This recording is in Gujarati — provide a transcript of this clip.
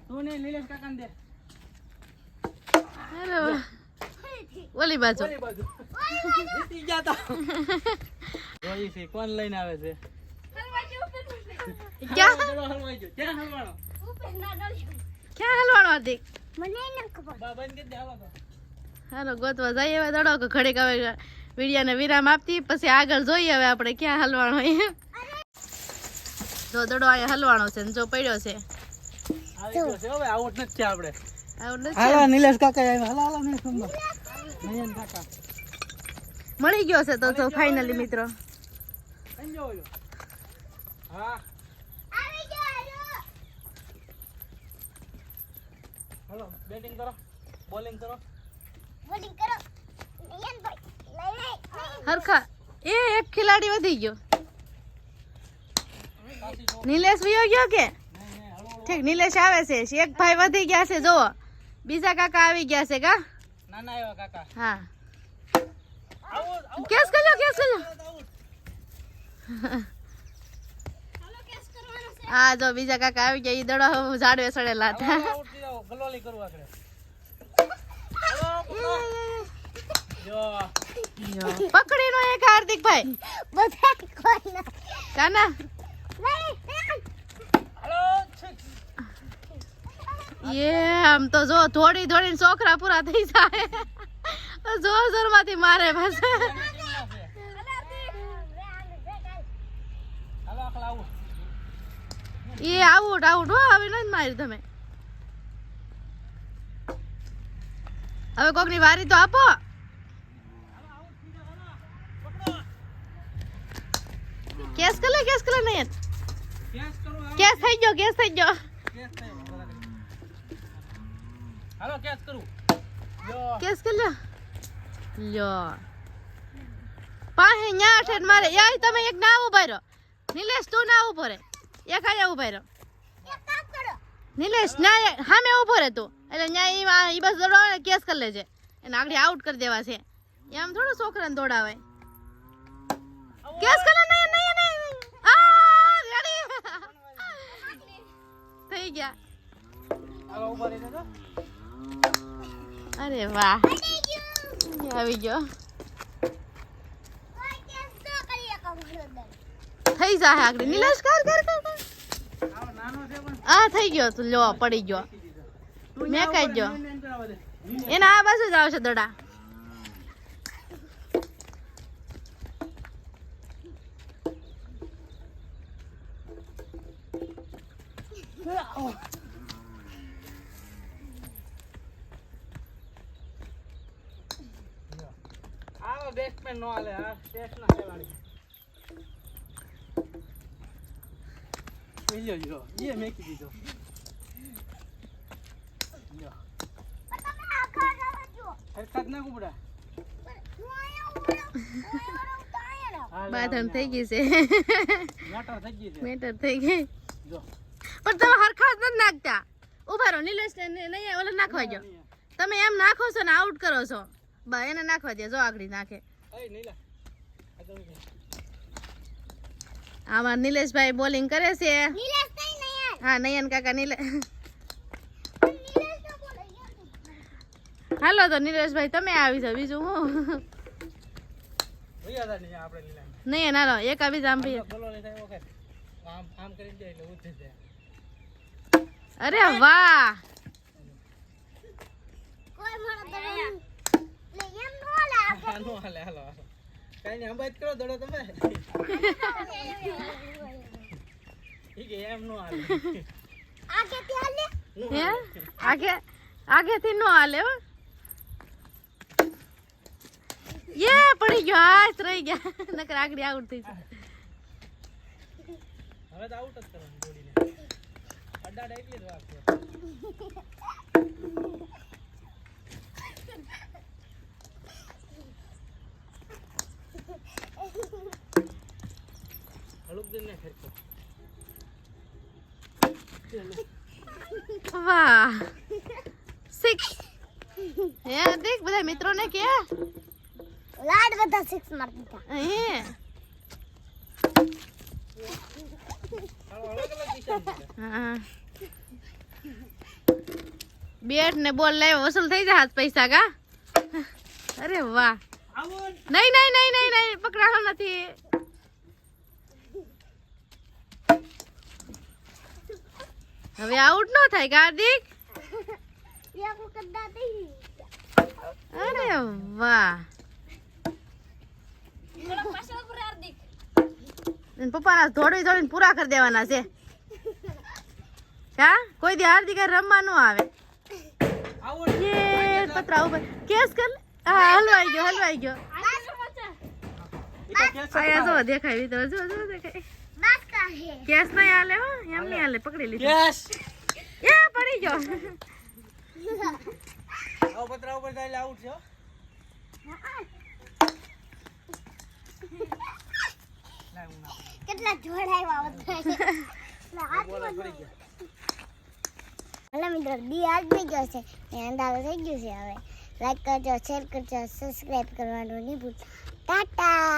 તું ને નિલેશ કાકા ને દે. હેલો ઓલી બાજુ જીતી ગયા તા. જોઈ છે કોણ લઈને આવે છે. ક્યાં હલવાઈ ગયો. ક્યાં હલવાનો? ક્યાં હલવાનો હતી? બાબાને કે દે આવો તો. હાલો ગોતવા જઈએ હવે દડો કે ઘડીક હવે વિડિયાને વિરામ આપતી પછી આગળ જોઈએ હવે આપણે ક્યાં હલવાનો હોય. જો દડો અહીંયા હલવાનો છે ને જો પડ્યો છે. આવી ગયો છે હવે આઉટ નથી આપણે. આવું નથી. હાલો નિલેશ કાકા આવ્યા. હાલો હાલો નિલેશ કાકા. નયન કાકા મળી ગયો છે તો ફાઇનલી મિત્રો. સંજો ઓલો. હા હાલો બેટિંગ કરો બોલિંગ કરો. હરખા એ એક ખેલાડી વધી ગયો. નિલેશ વયો ગયો કે ઠીક નિલેશ આવે છે. એક ભાઈ વધી ગયા છે જોવો. બીજા કાકા આવી ગયા છે કા? નાના આવ્યા કાકા. હા આઉટ કેસ કરજો કેસ કરજો. હા જો બીજા કાકા આવી ગયા. ઈ દડો ઝાડવે સડેલા હતા. આઉટ દીધો ગલોલી કરું આગળ. જો પકડી નો એક હાર્દિકભાઈ કાના હાલો એ આમ તો જો થોડી થોડી છોકરા પૂરા થઈ જાય. જોર જોર માંથી મારે બસ. હાલો આખલા આઉટ. એ આઉટ આઉટ હો હવે નથી મારી તમે. હવે કોક ની વારી તો આપો. કેસ કલે નહીં કેસ કરું કેસ થઈ ગયો કેસ થયો. હાલો કેસ કરું. જો કેસ કર લ્યો પાહે ન્યા ઠેઠ મારે યાર તમે એક ના ઉભા રહ્યો. નિલેશ તું ના ઉભો રે. એક આયા ઉભા રહ્યો. નિલેશ ના હામે ઉભો રે તું. એટલે ન્યા ઈ બસ દોડવા કેસ કરી લેજે. એને આગળ આઉટ કરી દેવા છે. એમ થોડું છોકરાને દોડાવાય. કેસ કર નહીં આ રેડી થઈ ગયા. હાલો ઉભા રહી જજો. અરે વાહ આવી ગયો. થઈ જાય આગળ નિલેશ કર આવો નાનો છે પણ આ થઈ ગયો તું લો પડી ગયો. મેં કઈ ગયો એના આ બાજુ જ આવશે દડા. આવો બેટ્સમેન નો હાલે. આ ટેસ્ટ ના ખેલાડી. લ્યો લ્યો એ મેકી દીધો. લ્યો હરકત ના કુબડા. બાધણ થઈ ગઈ છે. મોટર થઈ ગઈ છે. મેટર થઈ ગઈ. જો પણ તમે હરખા જ નથી નાખતા. ઉભા રહો નિલેશ નહીં ઓલો નાખવા ગયો. તમે એમ નાખો છો ને આઉટ કરો છો. બા એને નાખવા દે જો આગળ નાખે. એ નીલા આગળ ગયા. આમાં નિલેશભાઈ બોલિંગ કરે છે. હા નયન કાકા હાલો તો નિલેશભાઈ તમે આવી જાવ બીજું હું. ભૈયા હતા ને આપણે નીલા. નહીં હાલો એક આવી જામ ભાઈ. બોલો લે થાય વખત આમ આમ કરીને જાય એટલે ઉઠી જાય. અરે વાહ હાલો હાલે હાલો હાલો. કાઈ નહીં અંબાત કરો દડો તમે. ઠીક છે એમ નો હાલે. હે આગેથી નો હાલે હો. યે પડી ગયો હાથ રહી ગયા. નકર આગળ આઉટ થઈ જાય. હવે તો આઉટ જ કરવાનું જોડીને. અડાડ એટલી જ વાત છે. હળુક દિન ને ખર્ચો. વાહ 6 હે દેખ બધા મિત્રોને કે લાડ બધા 6 માર દીધા. હે અલગ અલગ દિશામાં. હા બેટ ને બોલ લાવ્યો, વસૂલ થઈ જાય હાથ પૈસા કા. અરે વાહ. આવો ને. નહીં નહીં નહીં નહીં નહીં પકડાણો નથી. હવે આઉટ નો થાય કાર્તિક. એક વખત દાદી અરે વાહ. પપ્પાના દોડી દોડીને પૂરા કરી દેવાના છે. કા કોઈ દી હાર્દિક રમવા ન આવે. આવો ને. ये पत्रा ऊपर केस कर ले. हाँ हलवाई गयो ઈ તો કેસ आया जो देखाई तो जो देखाई બાત કા હે केस नहीं आले हो एम नहीं आले पकड़ी ली કેસ. ये पड़ी गयो. આવો પતરા ઉપર જાય આઉટ છે હો. ના હું ના. કેટલા જોડાયા બધા બોલા પડી ગયા. હલો મિત્રો દી આજ બી ગયો છે ને અંધારું થઈ ગયું છે. હવે લાઈક કરજો, શેર કરજો, સબસ્ક્રાઇબ કરવાનું નહીં ભૂલતા. ટાટા.